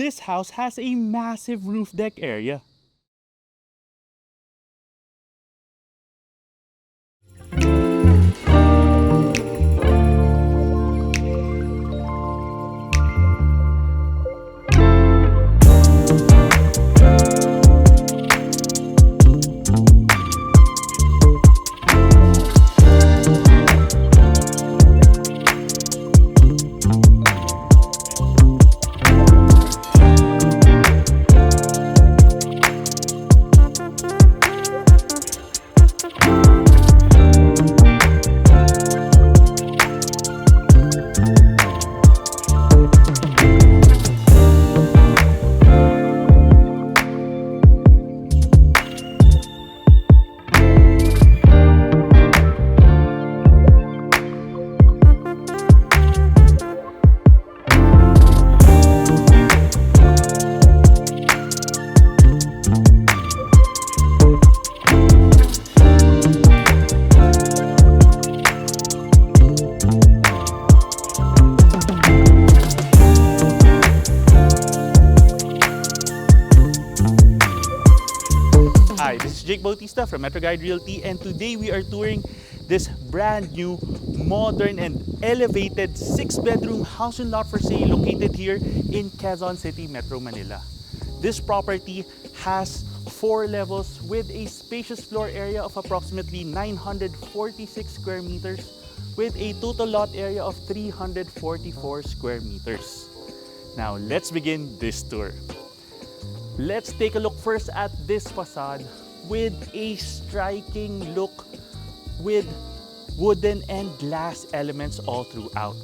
This house has a massive roof deck area. Hi, this is Jake Bautista from Metroguide Realty, and today we are touring this brand new, modern and elevated 6-bedroom house and lot for sale located here in Quezon City, Metro Manila. This property has 4 levels with a spacious floor area of approximately 946 square meters with a total lot area of 344 square meters. Now let's begin this tour. Let's take a look first at this facade with a striking look with wooden and glass elements all throughout.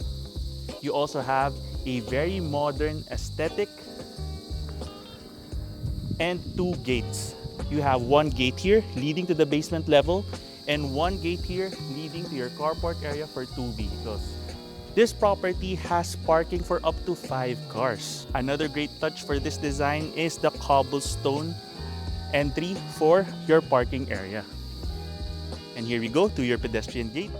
You also have a very modern aesthetic and 2 gates. You have 1 gate here leading to the basement level and 1 gate here leading to your carport area for 2 vehicles. This property has parking for up to 5 cars. Another great touch for this design is the cobblestone entry for your parking area. And here we go to your pedestrian gate.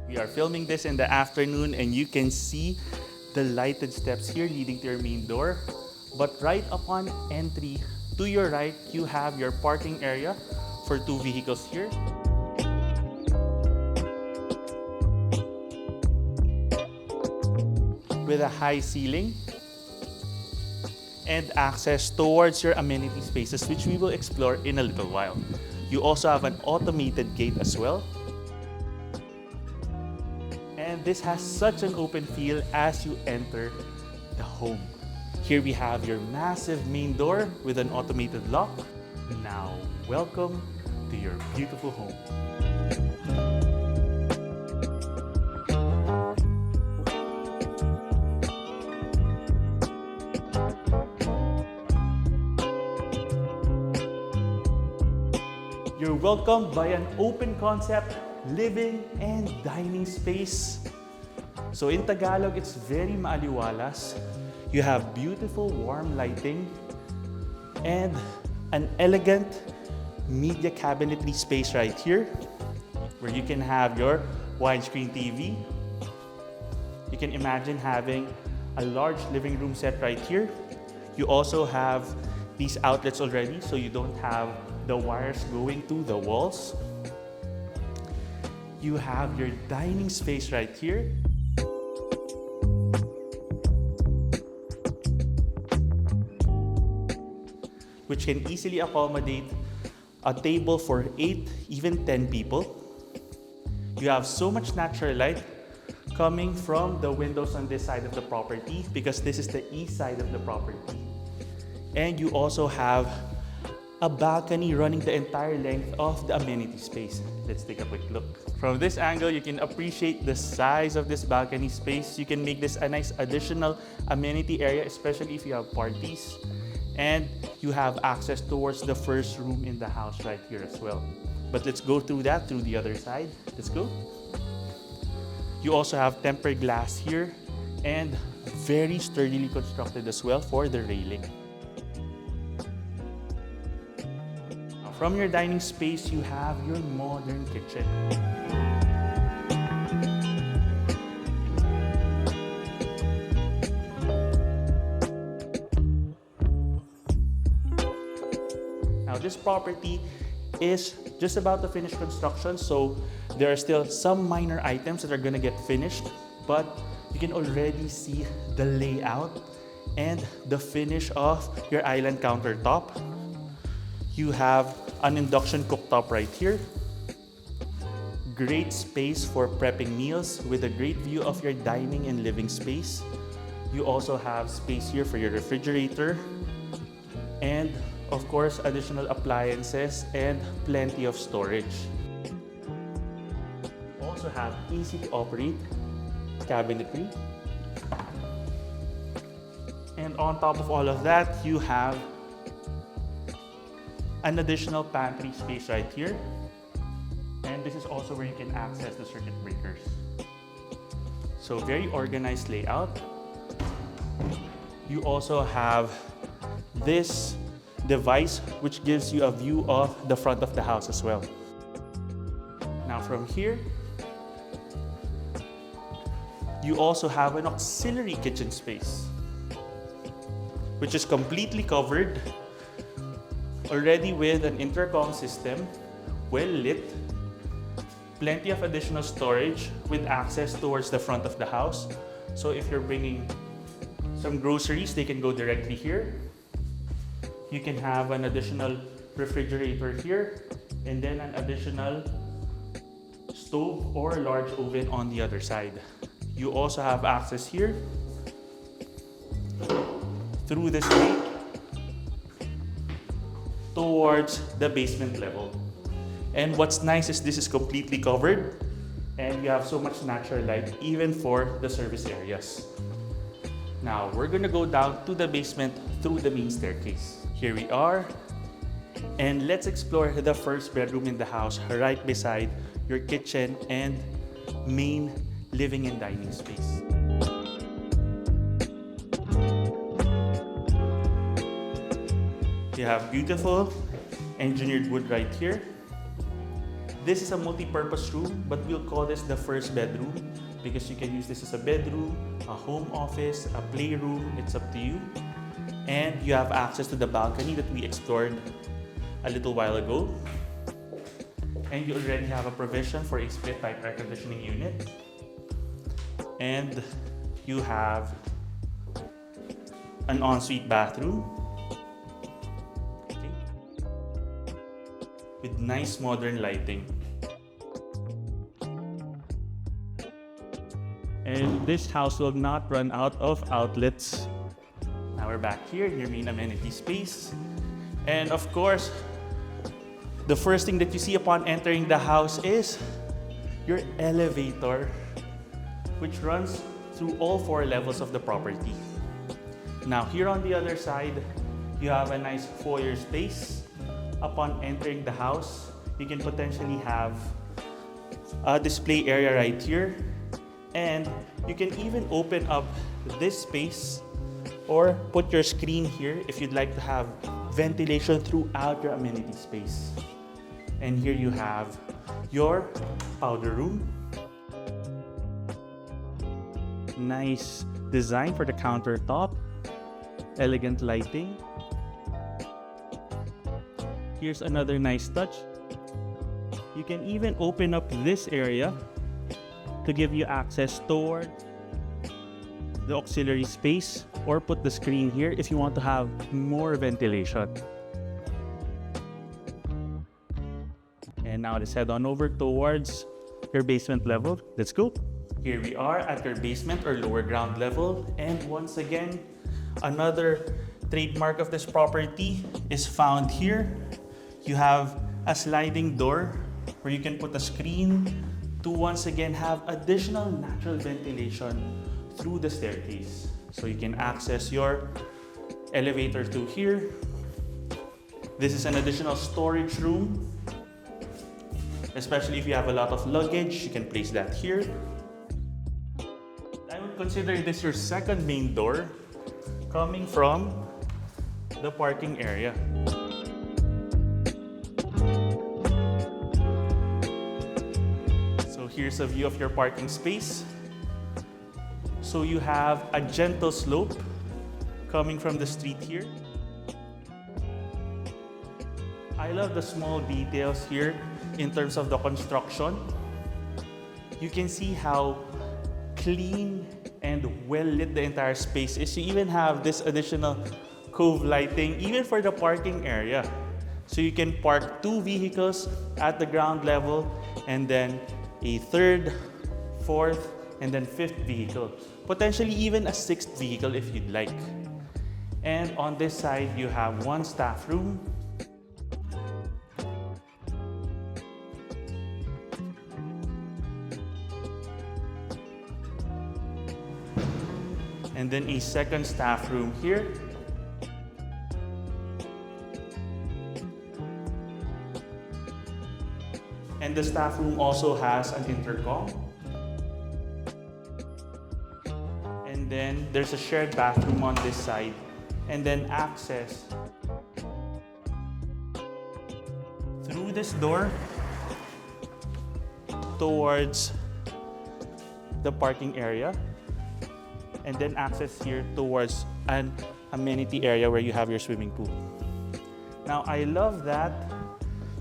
We are filming this in the afternoon and you can see the lighted steps here leading to your main door. But right upon entry, to your right, you have your parking area for 2 vehicles here. With a high ceiling and access towards your amenity spaces, which we will explore in a little while. You also have an automated gate as well. And this has such an open feel as you enter the home. Here we have your massive main door with an automated lock. Now, welcome to your beautiful home. You're welcomed by an open concept living and dining space. So in Tagalog, it's very maaliwalas. You have beautiful warm lighting and an elegant media cabinetry space right here where you can have your widescreen TV. You can imagine having a large living room set right here. You also have these outlets already, so you don't have the wires going to the walls. You have your dining space right here. Which can easily accommodate a table for 8, even 10 people. You have so much natural light coming from the windows on this side of the property because this is the east side of the property. And you also have a balcony running the entire length of the amenity space. Let's take a quick look. From this angle, you can appreciate the size of this balcony space. You can make this a nice additional amenity area, especially if you have parties. And you have access towards the first room in the house right here as well. But let's go through that through the other side. Let's go. You also have tempered glass here and very sturdily constructed as well for the railing. From your dining space, you have your modern kitchen. Now this property is just about to finish construction, so there are still some minor items that are gonna get finished, but you can already see the layout and the finish of your island countertop. You have an induction cooktop right here. Great space for prepping meals with a great view of your dining and living space. You also have space here for your refrigerator and of course additional appliances and plenty of storage. Also have easy to operate cabinetry. And on top of all of that, you have an additional pantry space right here. And this is also where you can access the circuit breakers. So very organized layout. You also have this device which gives you a view of the front of the house as well. Now from here, you also have an auxiliary kitchen space, which is completely covered already with an intercom system, well lit, plenty of additional storage with access towards the front of the house. So if you're bringing some groceries, they can go directly here. You can have an additional refrigerator here and then an additional stove or large oven on the other side. You also have access here through this gate towards the basement level. And what's nice is this is completely covered and you have so much natural light even for the service areas. Now we're gonna go down to the basement through the main staircase. Here we are, and let's explore the first bedroom in the house right beside your kitchen and main living and dining space. You have beautiful engineered wood right here. This is a multi-purpose room, but we'll call this the first bedroom because you can use this as a bedroom, a home office, a playroom, it's up to you. And you have access to the balcony that we explored a little while ago. And you already have a provision for a split type air conditioning unit. And you have an ensuite bathroom. Okay. With nice modern lighting. And this house will not run out of outlets. Now we're back here in your main amenity space. And of course, the first thing that you see upon entering the house is your elevator, which runs through all 4 levels of the property. Now here on the other side, you have a nice foyer space. Upon entering the house, you can potentially have a display area right here. And you can even open up this space or put your screen here if you'd like to have ventilation throughout your amenity space. And here you have your powder room. Nice design for the countertop. Elegant lighting. Here's another nice touch. You can even open up this area to give you access toward the auxiliary space or put the screen here if you want to have more ventilation. And now let's head on over towards your basement level. Let's go. Here we are at your basement or lower ground level. And once again, another trademark of this property is found here. You have a sliding door where you can put a screen to once again have additional natural ventilation through the staircase. So you can access your elevator through here. This is an additional storage room, especially if you have a lot of luggage, you can place that here. I would consider this your second main door coming from the parking area. Here's a view of your parking space. So you have a gentle slope coming from the street here. I love the small details here in terms of the construction. You can see how clean and well lit the entire space is. You even have this additional cove lighting, even for the parking area. So you can park 2 vehicles at the ground level and then a third, fourth, and then fifth vehicle. Potentially even a sixth vehicle if you'd like. And on this side, you have one staff room. And then a second staff room here. And the staff room also has an intercom. And then there's a shared bathroom on this side. And then access through this door towards the parking area. And then access here towards an amenity area where you have your swimming pool. Now, I love that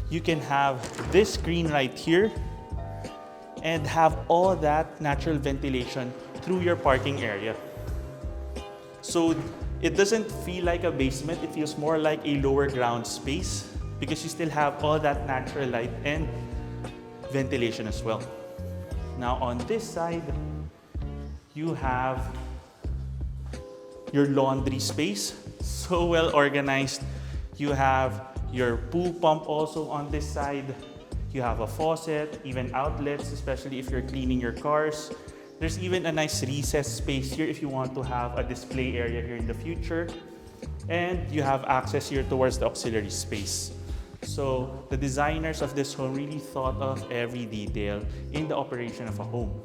you can have this screen right here and have all that natural ventilation through your parking area. So it doesn't feel like a basement, it feels more like a lower ground space because you still have all that natural light and ventilation as well. Now on this side, you have your laundry space, so well organized. You have your pool pump also on this side. You have a faucet, even outlets, especially if you're cleaning your cars. There's even a nice recess space here if you want to have a display area here in the future. And you have access here towards the auxiliary space. So the designers of this home really thought of every detail in the operation of a home.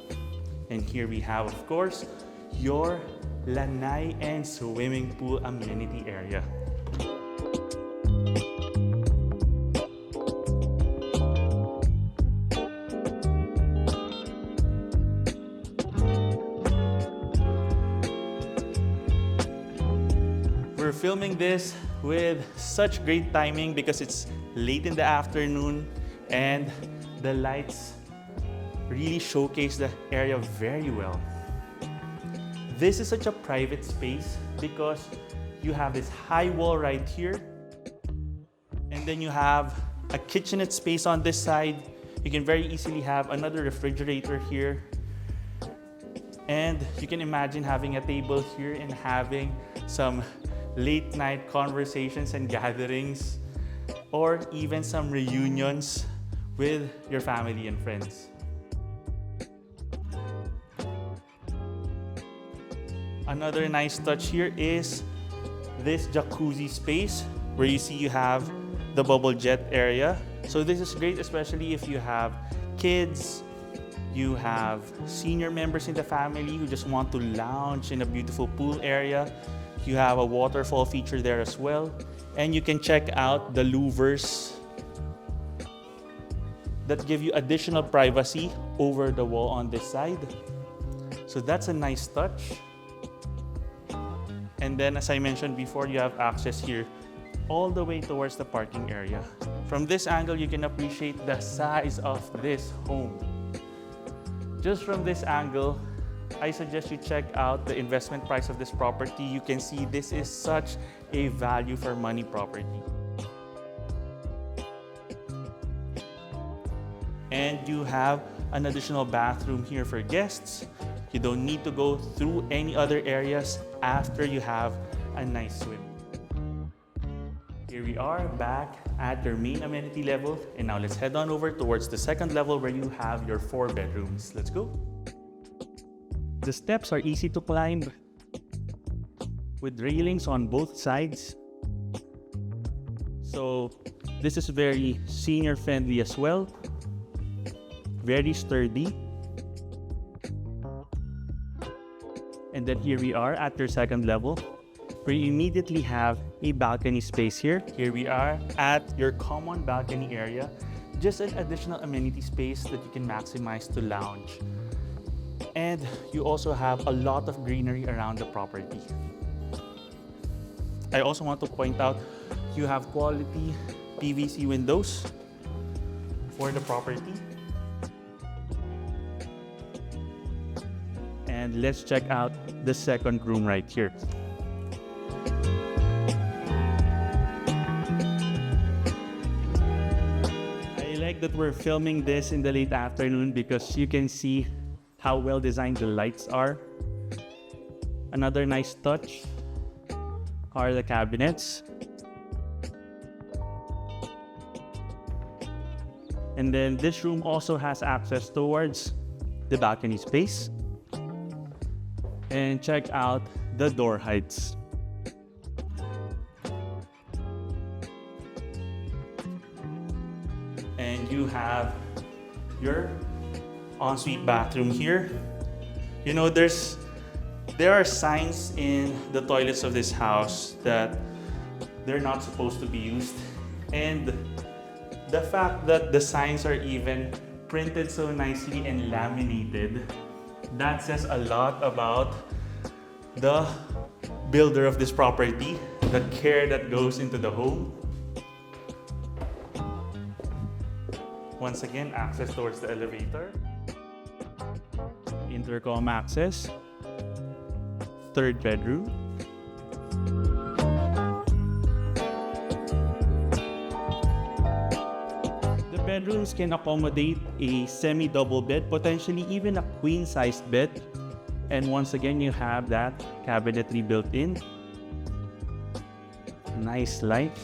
And here we have, of course, your Lanai and swimming pool amenity area. We're filming this with such great timing because it's late in the afternoon and the lights really showcase the area very well. This is such a private space because you have this high wall right here, and then you have a kitchenette space on this side. You can very easily have another refrigerator here, and you can imagine having a table here and having some late night conversations and gatherings, or even some reunions with your family and friends. Another nice touch here is this jacuzzi space where you see you have the bubble jet area. So this is great, especially if you have kids, you have senior members in the family who just want to lounge in a beautiful pool area. You have a waterfall feature there as well. And you can check out the louvers that give you additional privacy over the wall on this side. So that's a nice touch. And then, as I mentioned before, you have access here all the way towards the parking area. From this angle, you can appreciate the size of this home. Just from this angle, I suggest you check out the investment price of this property. You can see this is such a value for money property. And you have an additional bathroom here for guests. You don't need to go through any other areas after you have a nice swim. Here we are back at your main amenity level, and now let's head on over towards the second level where you have your 4 bedrooms. Let's go. The steps are easy to climb with railings on both sides. So this is very senior friendly as well. Very sturdy. And then here we are at your second level, where you immediately have a balcony space here. Here we are at your common balcony area, just an additional amenity space that you can maximize to lounge. And you also have a lot of greenery around the property. I also want to point out you have quality PVC windows for the property. And let's check out the second room right here. I like that we're filming this in the late afternoon because you can see how well designed the lights are. Another nice touch are the cabinets. And then this room also has access towards the balcony space. And check out the door heights. And you have your ensuite bathroom here. You know, there are signs in the toilets of this house that they're not supposed to be used. And the fact that the signs are even printed so nicely and laminated, that says a lot about the builder of this property, the care that goes into the home. Once again, access towards the elevator. Intercom access. Third bedroom. The bedrooms can accommodate a semi-double bed, potentially even a queen-sized bed. And once again, you have that cabinetry built in. Nice light.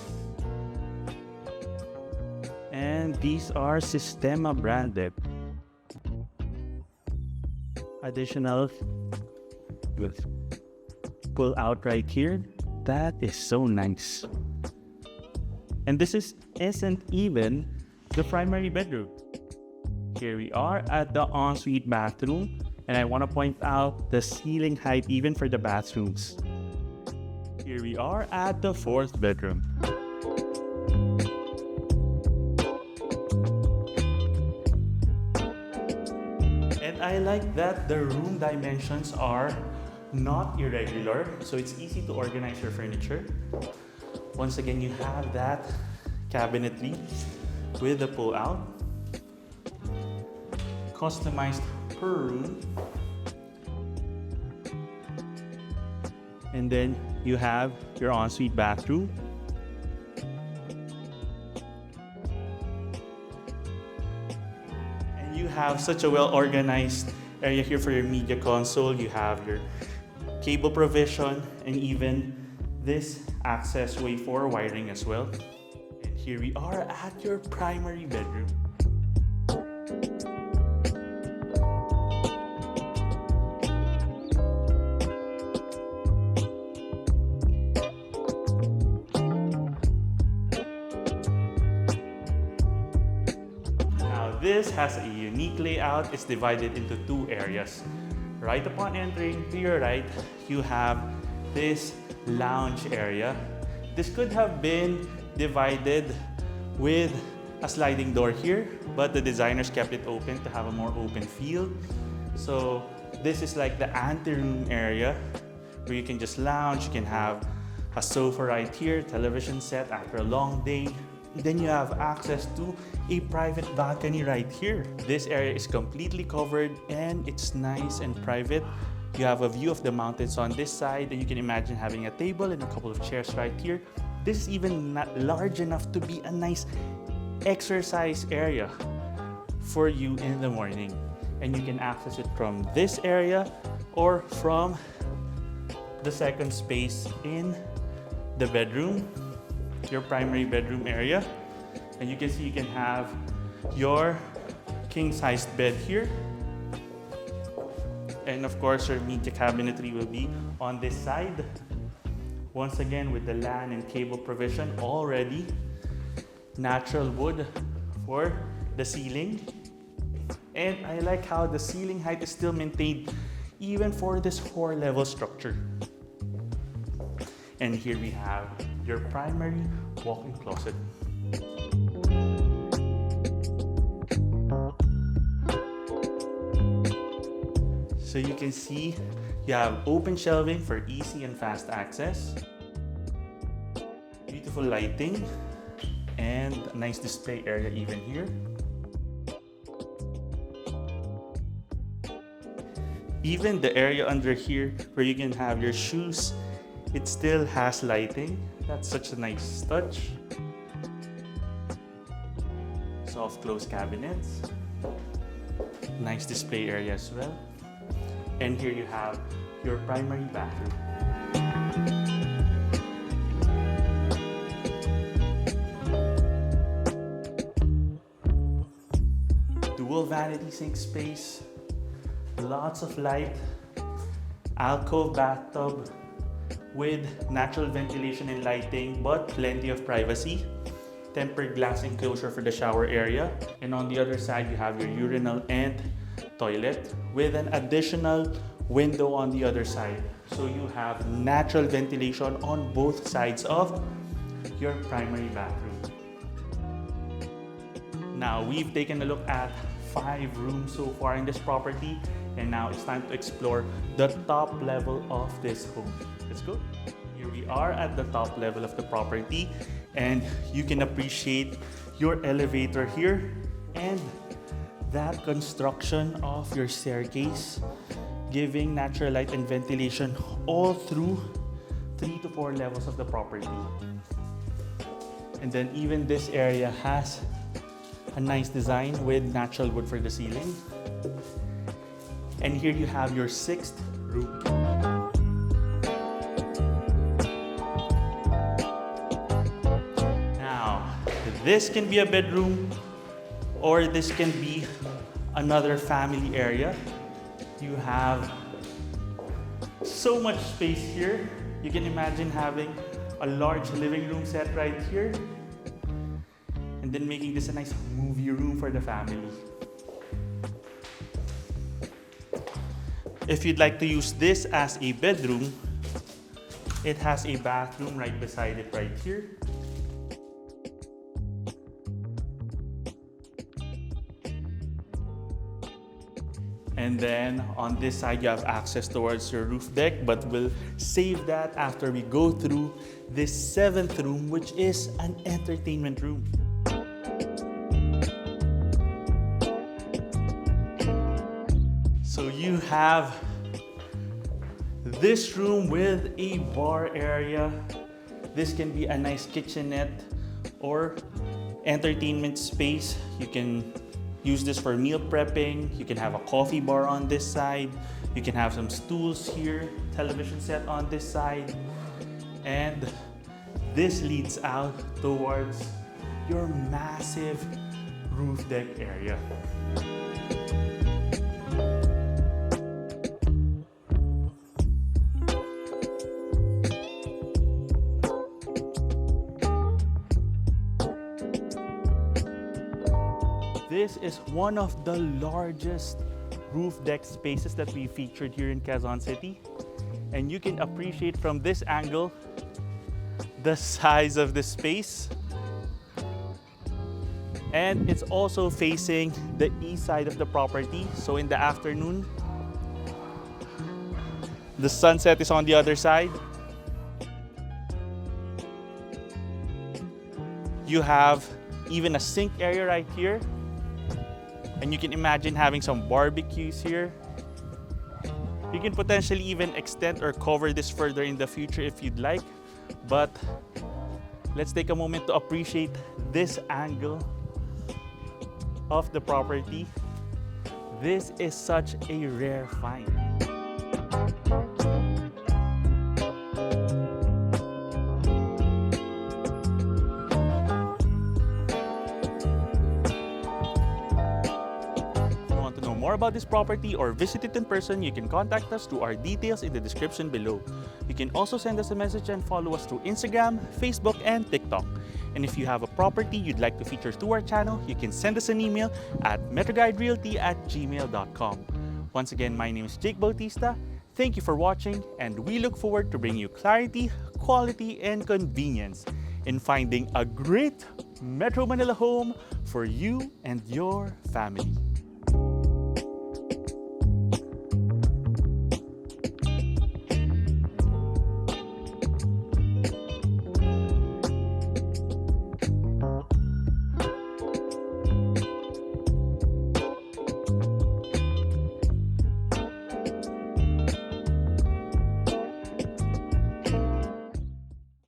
And these are Sistema branded. Additional with pull out right here. That is so nice. And this isn't even the primary bedroom. Here we are at the ensuite bathroom. And I want to point out the ceiling height even for the bathrooms. Here we are at the fourth bedroom. And I like that the room dimensions are not irregular, so it's easy to organize your furniture. Once again, you have that cabinetry with the pull out. Customized per room. And then you have your ensuite bathroom. And you have such a well-organized area here for your media console. You have your cable provision and even this access way for wiring as well. And here we are at your primary bedroom. This has a unique layout. It's divided into two areas. Right upon entering to your right, you have this lounge area. This could have been divided with a sliding door here, but the designers kept it open to have a more open feel. So this is like the anteroom area where you can just lounge. You can have a sofa right here, television set after a long day. Then you have access to a private balcony right here. This area is completely covered and it's nice and private. You have a view of the mountains on this side, and you can imagine having a table and a couple of chairs right here. This is even not large enough to be a nice exercise area for you in the morning. And you can access it from this area or from the second space in the bedroom, your primary bedroom area. And you can see you can have your king-sized bed here. And of course, your media cabinetry will be on this side. Once again, with the LAN and cable provision already. Natural wood for the ceiling. And I like how the ceiling height is still maintained even for this 4-level structure. And here we have your primary walk-in closet. So you can see you have open shelving for easy and fast access. Beautiful lighting. And a nice display area even here. Even the area under here where you can have your shoes, it still has lighting. That's such a nice touch. Soft close cabinets. Nice display area as well. And here you have your primary bathroom. Dual vanity sink space, lots of light, alcove bathtub with natural ventilation and lighting, but plenty of privacy. Tempered glass enclosure for the shower area. And on the other side, you have your urinal and toilet with an additional window on the other side. So you have natural ventilation on both sides of your primary bathroom. Now, we've taken a look at 5 rooms so far in this property, and now it's time to explore the top level of this home. Let's go. Here we are at the top level of the property, and you can appreciate your elevator here and that construction of your staircase, giving natural light and ventilation all through 3 to 4 levels of the property. And then even this area has a nice design with natural wood for the ceiling. And here you have your 6th room. Now, this can be a bedroom or this can be another family area. You have so much space here. You can imagine having a large living room set right here, and then making this a nice movie room for the family. If you'd like to use this as a bedroom, it has a bathroom right beside it right here. And then on this side, you have access towards your roof deck, but we'll save that after we go through this 7th room, which is an entertainment room. So you have this room with a bar area. This can be a nice kitchenette or entertainment space. You can use this for meal prepping. You can have a coffee bar on this side. You can have some stools here, television set on this side. And this leads out towards your massive roof deck area. This is one of the largest roof deck spaces that we featured here in Quezon City. And you can appreciate from this angle the size of the space. And it's also facing the east side of the property. So in the afternoon, the sunset is on the other side. You have even a sink area right here. And you can imagine having some barbecues here. You can potentially even extend or cover this further in the future if you'd like. But let's take a moment to appreciate this angle of the property. This is such a rare find. More about this property or visit it in person, you can contact us through our details in the description below. You can also send us a message and follow us through Instagram, Facebook, and TikTok. And if you have a property you'd like to feature to our channel, you can send us an email at metroguiderealty@gmail.com. Once again, my name is Jake Bautista. Thank you for watching, and we look forward to bringing you clarity, quality, and convenience in finding a great Metro Manila home for you and your family.